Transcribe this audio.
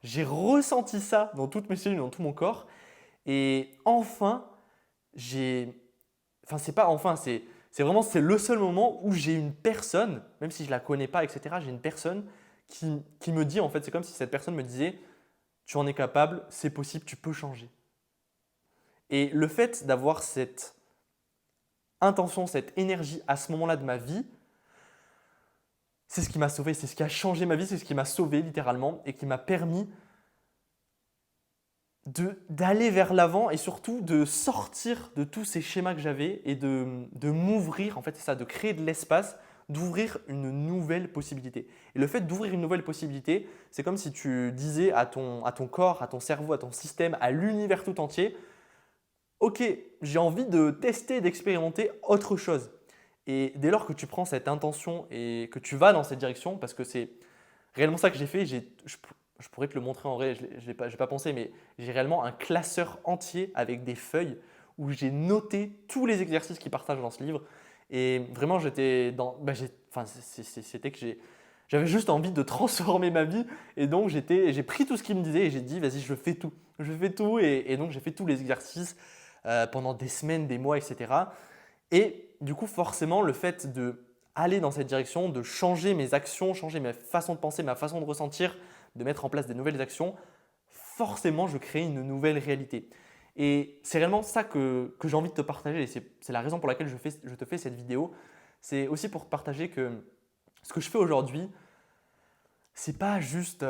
j'ai ressenti ça dans toutes mes cellules, dans tout mon corps. Et enfin, j'ai… Enfin, c'est pas enfin, c'est vraiment c'est le seul moment où j'ai une personne, même si je la connais pas, etc., j'ai une personne qui me dit, en fait, c'est comme si cette personne me disait, tu en es capable, c'est possible, tu peux changer. Et le fait d'avoir cette intention, cette énergie à ce moment-là de ma vie, c'est ce qui m'a sauvé, c'est ce qui a changé ma vie, c'est ce qui m'a sauvé littéralement et qui m'a permis d'aller vers l'avant et surtout de sortir de tous ces schémas que j'avais et de m'ouvrir, en fait c'est ça, de créer de l'espace, d'ouvrir une nouvelle possibilité. Et le fait d'ouvrir une nouvelle possibilité, c'est comme si tu disais à ton corps, à ton cerveau, à ton système, à l'univers tout entier, ok, j'ai envie de tester, d'expérimenter autre chose. Et dès lors que tu prends cette intention et que tu vas dans cette direction, parce que c'est réellement ça que j'ai fait, je pourrais te le montrer en vrai, je n'ai pas pensé, mais j'ai réellement un classeur entier avec des feuilles où j'ai noté tous les exercices qui partagent dans ce livre. Et vraiment, j'étais dans. Bah, enfin, c'était que j'avais juste envie de transformer ma vie. Et donc, j'ai pris tout ce qu'il me disait et j'ai dit, vas-y, je fais tout. Je fais tout. Et donc, j'ai fait tous les exercices pendant des semaines, des mois, etc. Et du coup, forcément, le fait de aller dans cette direction, de changer mes actions, changer ma façon de penser, ma façon de ressentir, de mettre en place des nouvelles actions, forcément, je crée une nouvelle réalité. Et c'est réellement ça que j'ai envie de te partager. Et c'est la raison pour laquelle je te fais cette vidéo. C'est aussi pour te partager que ce que je fais aujourd'hui, c'est pas juste